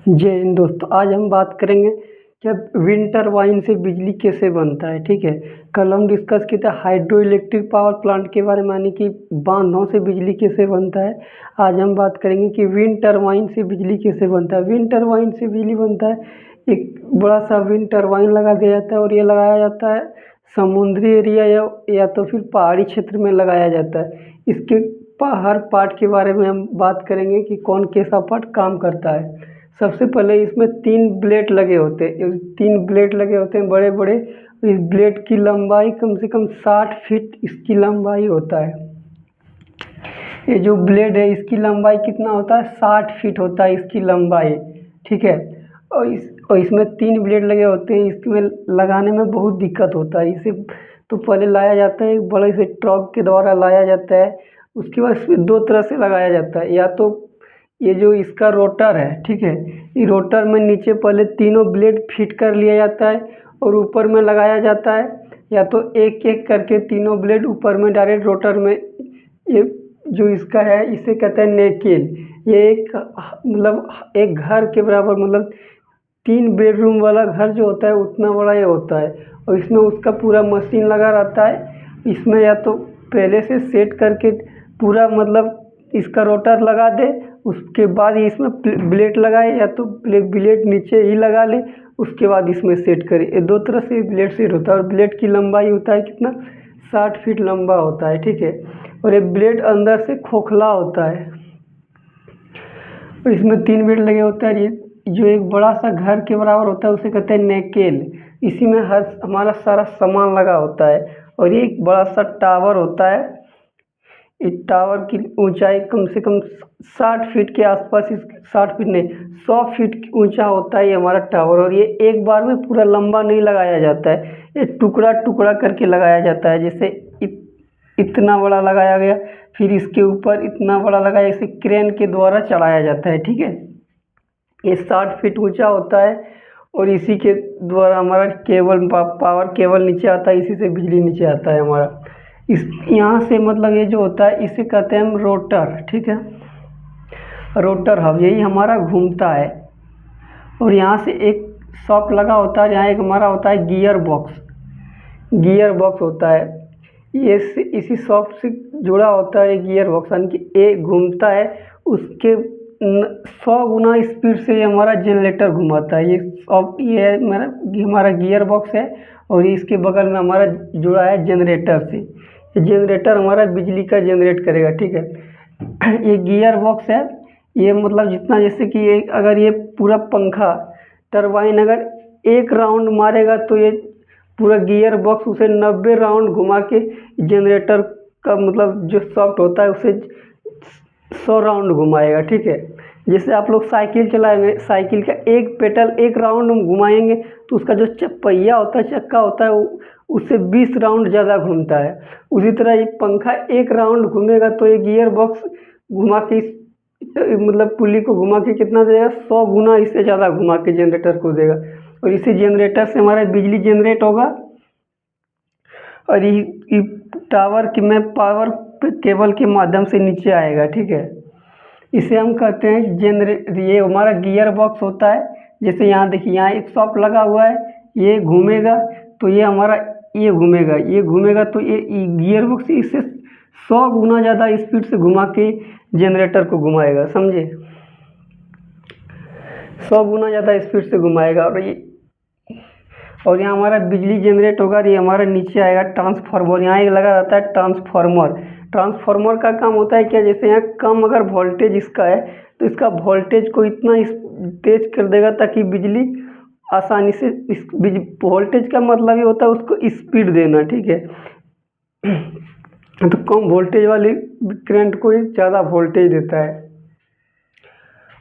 जय हिंद दोस्तों। आज हम बात करेंगे कि विंड टरबाइन से बिजली कैसे बनता है। ठीक है, कल हम डिस्कस किए थे हाइड्रो इलेक्ट्रिक पावर प्लांट के बारे में, यानी कि बांधों से बिजली कैसे बनता है। आज हम बात करेंगे कि विंड टरबाइन से बिजली कैसे बनता है। विंड टरबाइन से बिजली बनता है, एक बड़ा सा विंड टरबाइन लगा दिया जाता है और ये लगाया जाता है समुद्री एरिया या तो फिर पहाड़ी क्षेत्र में लगाया जाता है। इसके हर पार्ट के बारे में हम बात करेंगे कि कौन कैसा पार्ट काम करता है। सबसे पहले इसमें 3 ब्लेड लगे होते हैं। 3 ब्लेड लगे होते हैं बड़े बड़े। इस ब्लेड की लंबाई कम से कम 60 फीट इसकी लंबाई होता है। ये जो ब्लेड है इसकी लंबाई कितना होता है, 60 फीट होता है इसकी लंबाई। ठीक है, और इसमें 3 ब्लेड लगे होते हैं। इसमें लगाने में बहुत दिक्कत होता है। इसे तो पहले लाया जाता है, एक बड़े से ट्रक के द्वारा लाया जाता है। उसके बाद इसमें 2 तरह से लगाया जाता है। या तो ये जो इसका रोटर है, ठीक है, ये रोटर में नीचे पहले तीनों ब्लेड फिट कर लिया जाता है और ऊपर में लगाया जाता है। या तो एक एक करके तीनों ब्लेड ऊपर में डायरेक्ट रोटर में। ये जो इसका है इसे कहते हैं नेकेल। ये एक मतलब एक घर के बराबर, मतलब 3 बेडरूम वाला घर जो होता है उतना बड़ा ये होता है। और इसमें उसका पूरा मशीन लगा रहता है। इसमें या तो पहले से सेट करके पूरा मतलब इसका रोटर लगा दे, उसके बाद ही इसमें ब्लेड लगाए, या तो ब्लेड नीचे ही लगा ले, उसके बाद इसमें सेट करे। ये 2 तरह से ब्लेड सेट होता है। और ब्लेड की लंबाई होता है कितना, 60 फीट लंबा होता है। ठीक है, और ये ब्लेड अंदर से खोखला होता है और इसमें 3 ब्लेड लगे होते हैं। ये जो एक बड़ा सा घर के बराबर होता है उसे कहते हैं नेकेल। इसी में हमारा सारा सामान लगा होता है। और ये एक बड़ा सा टावर होता है। इस टावर की ऊंचाई कम से कम 60 फीट के आसपास, 60 फीट नहीं, 100 फीट ऊंचा होता है ये हमारा टावर। और ये एक बार में पूरा लंबा नहीं लगाया जाता है, ये टुकड़ा टुकड़ा करके लगाया जाता है। जैसे इतना बड़ा लगाया गया, फिर इसके ऊपर इतना बड़ा लगाया, इसे क्रेन के द्वारा चढ़ाया जाता है। ठीक है, ये 60 फीट ऊंचा होता है और इसी के द्वारा हमारा केबल, पावर केबल नीचे आता है, इसी से बिजली नीचे आता है हमारा। इस यहाँ से मतलब ये जो होता है इसे कहते हैं हम रोटर। ठीक है, रोटर हब यही हमारा घूमता है। और यहाँ से एक सॉफ्ट लगा होता है, यहाँ एक हमारा होता है गियर बॉक्स। गियर बॉक्स होता है, ये इसी सॉफ्ट से जुड़ा होता है गियर बॉक्स, यानी कि ये घूमता है। उसके 100 गुना स्पीड से ये हमारा जनरेटर घुमाता है। ये हमारा गियर बॉक्स है और इसके बगल में हमारा जुड़ा है जनरेटर से। ये जनरेटर हमारा बिजली का जनरेट करेगा। ठीक है, ये गियर बॉक्स है। ये मतलब जितना, जैसे कि ये अगर ये पूरा पंखा टरबाइन अगर एक राउंड मारेगा तो ये पूरा गियर बॉक्स उसे 90 राउंड घुमा के जनरेटर का मतलब जो सॉफ्ट होता है उसे 100 राउंड घुमाएगा। ठीक है, जैसे आप लोग साइकिल चलाएंगे, साइकिल का एक पेडल एक राउंड हम घुमाएंगे तो उसका जो पहिया होता है, चक्का होता है, उससे 20 राउंड ज़्यादा घूमता है। उसी तरह ये पंखा एक राउंड घूमेगा तो ये गियर बॉक्स घुमा के मतलब पुली को घुमा के कितना देगा, 100 गुना इससे ज़्यादा घुमा के जनरेटर को देगा। और इसी जनरेटर से हमारा बिजली जनरेट होगा और ये टावर की में पावर केबल के माध्यम से नीचे आएगा। ठीक है, इसे हम कहते हैं ये हमारा गियर बॉक्स होता है। जैसे यहाँ देखिए, यहाँ एक सॉफ्ट लगा हुआ है, ये घूमेगा तो ये हमारा ये घूमेगा तो ये गियर बॉक्स इससे 100 गुना ज़्यादा स्पीड से घुमा के जनरेटर को घुमाएगा। समझे, 100 गुना ज़्यादा स्पीड से घुमाएगा। और यहाँ हमारा बिजली जनरेट होगा। ये हमारा नीचे आएगा ट्रांसफार्मर। यहाँ एक लगा रहता है ट्रांसफार्मर। ट्रांसफार्मर का काम होता है क्या, जैसे यहाँ कम अगर वोल्टेज इसका है तो इसका वोल्टेज को इतना तेज कर देगा ताकि बिजली आसानी से, इस वोल्टेज का मतलब ये होता है उसको स्पीड देना। ठीक है, तो कम वोल्टेज वाली करंट को ज़्यादा वोल्टेज देता है।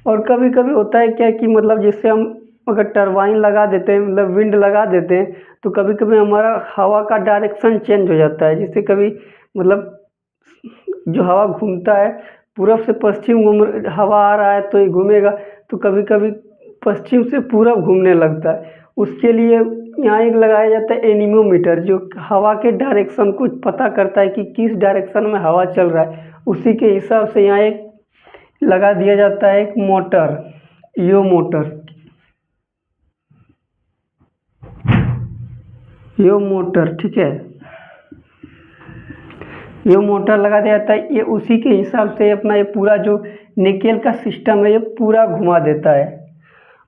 और कभी कभी होता है क्या कि मतलब जैसे हम अगर टरबाइन लगा देते हैं, मतलब विंड लगा देते हैं, तो कभी कभी हमारा हवा का डायरेक्शन चेंज हो जाता है। जैसे कभी मतलब जो हवा घूमता है, पूरब से पश्चिम हवा आ रहा है तो ये घूमेगा, तो कभी कभी पश्चिम से पूरब घूमने लगता है। उसके लिए यहाँ एक लगाया जाता है एनीमोमीटर, जो हवा के डायरेक्शन को पता करता है कि किस डायरेक्शन में हवा चल रहा है। उसी के हिसाब से यहाँ एक लगा दिया जाता है एक मोटर। यो मोटर, यो मोटर, ठीक है। ये मोटर लगा दिया जाता है, ये उसी के हिसाब से अपना ये पूरा जो निकेल का सिस्टम है ये पूरा घुमा देता है,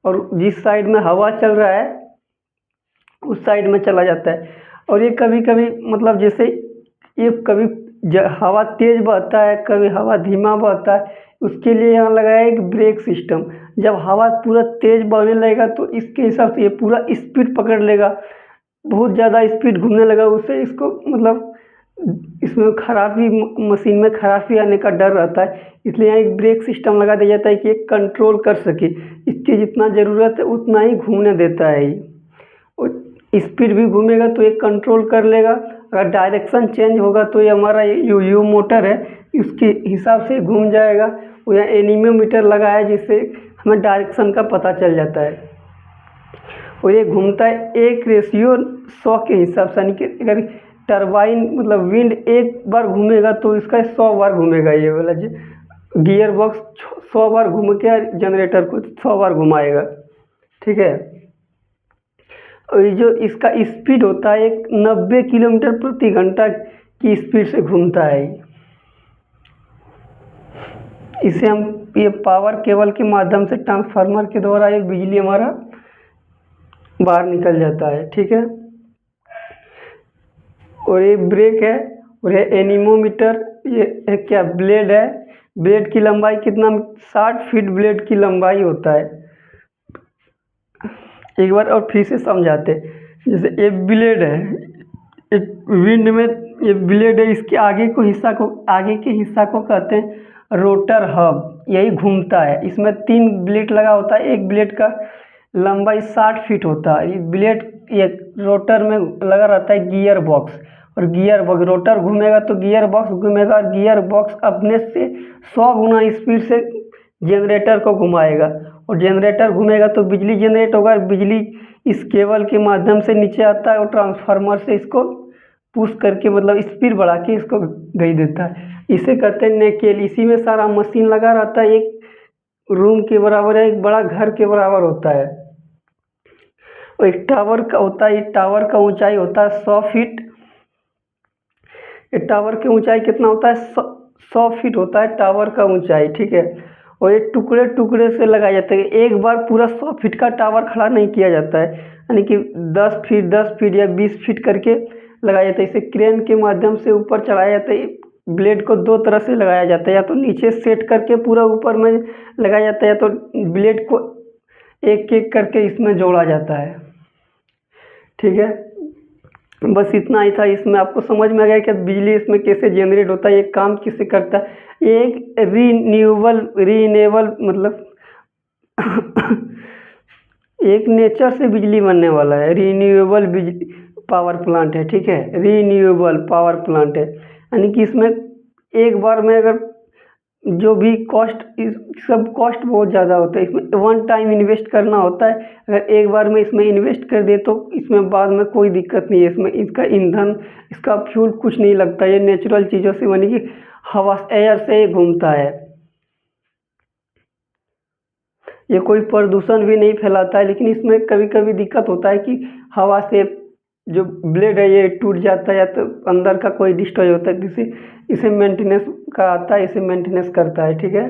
और जिस साइड में हवा चल रहा है उस साइड में चला जाता है। और ये कभी कभी मतलब जैसे ये कभी हवा तेज बहता है, कभी हवा धीमा बहता है, उसके लिए यहाँ लगाया है एक ब्रेक सिस्टम। जब हवा पूरा तेज बहने लगेगा तो इसके हिसाब से ये पूरा स्पीड पकड़ लेगा, बहुत ज़्यादा स्पीड घूमने लगा, उससे इसको मतलब इसमें खराबी, मशीन में खराबी आने का डर रहता है, इसलिए यहाँ एक ब्रेक सिस्टम लगा दिया जाता है कि ये कंट्रोल कर सके, इसकी जितना ज़रूरत है उतना ही घूमने देता है ये, और स्पीड भी घूमेगा तो ये कंट्रोल कर लेगा। अगर डायरेक्शन चेंज होगा तो ये हमारा यू मोटर है, इसके हिसाब से घूम जाएगा। और यहाँ एनीमोमीटर लगा है जिससे हमें डायरेक्शन का पता चल जाता है, और ये घूमता है 1:100 के हिसाब से, यानी कि अगर टरबाइन मतलब विंड एक बार घूमेगा तो इसका 100 बार घूमेगा, ये वाला जो गियर बॉक्स 100 बार घूम के जनरेटर को 100 बार घुमाएगा, ठीक है। और ये जो इसका स्पीड होता है एक 90 किलोमीटर प्रति घंटा की स्पीड से घूमता है। इसे हम ये पावर केबल के माध्यम से ट्रांसफार्मर के द्वारा ये बिजली हमारा बाहर निकल जाता है, ठीक है। और ये ब्रेक है, और ये एनीमोमीटर, ये क्या ब्लेड है, ब्लेड की लंबाई कितना, 60 फीट ब्लेड की लंबाई होता है। एक बार और फिर से समझाते, जैसे ये ब्लेड है, एक विंड में ये ब्लेड है, इसके आगे के हिस्सा को कहते हैं रोटर हब, यही घूमता है। इसमें 3 ब्लेड लगा होता है, एक ब्लेड का लंबाई 60 फीट होता है। ये ब्लेड ये रोटर में लगा रहता है गियर बॉक्स, और गियर बॉक्स रोटर घूमेगा तो गियर बॉक्स घूमेगा, और गियर बॉक्स अपने से 100 गुना स्पीड से जनरेटर को घुमाएगा, और जनरेटर घूमेगा तो बिजली जनरेट होगा, बिजली इस केबल के माध्यम से नीचे आता है, और ट्रांसफार्मर से इसको पुश करके मतलब स्पीड बढ़ा के इसको भेज देता है। इसे कहते हैं नेकेल। इसी में सारा मशीन लगा रहता है, एक रूम के बराबर है, एक बड़ा घर के बराबर होता है। और एक टावर का होता है, टावर का ऊंचाई होता है 100 फीट। ये टावर की ऊंचाई कितना होता है, 100 फीट होता है टावर का ऊंचाई, ठीक है। और ये टुकड़े टुकड़े से लगाया जाता है, एक बार पूरा 100 फीट का टावर खड़ा नहीं किया जाता है, यानी कि 10 फीट 10 फीट या 20 फीट करके लगाया जाता है। इसे क्रेन के माध्यम से ऊपर चढ़ाया जाता है। ब्लेड को 2 तरह से लगाया जाता है, या तो नीचे सेट करके पूरा ऊपर में लगाया जाता है, या तो ब्लेड को एक एक करके इसमें जोड़ा जाता है, ठीक है। बस इतना ही था। इसमें आपको समझ में आ गया कि बिजली इसमें कैसे जनरेट होता है, ये काम किसे करता है। ये एक रीनेबल मतलब एक नेचर से बिजली बनने वाला है, रीन्यूएबल बिजली पावर प्लांट है, ठीक है। रीन्यूएबल पावर प्लांट है, यानी कि इसमें एक बार में अगर जो भी कॉस्ट, सब कॉस्ट बहुत ज़्यादा होता है, इसमें वन टाइम इन्वेस्ट करना होता है। अगर एक बार में इसमें इन्वेस्ट कर दे तो इसमें बाद में कोई दिक्कत नहीं है। इसमें इसका ईंधन, इसका फ्यूल कुछ नहीं लगता, ये नेचुरल चीज़ों से बनी कि हवा एयर से घूमता है। ये कोई प्रदूषण भी नहीं फैलाता है, लेकिन इसमें कभी कभी दिक्कत होता है कि हवा से जो ब्लेड है ये टूट जाता है, या तो अंदर का कोई डिस्ट्रॉय होता है, जिससे इसे मेंटेनेंस का आता है, इसे मेंटेनेंस करता है, ठीक है।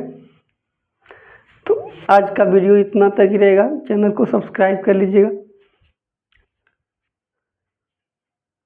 तो आज का वीडियो इतना तक ही रहेगा, चैनल को सब्सक्राइब कर लीजिएगा।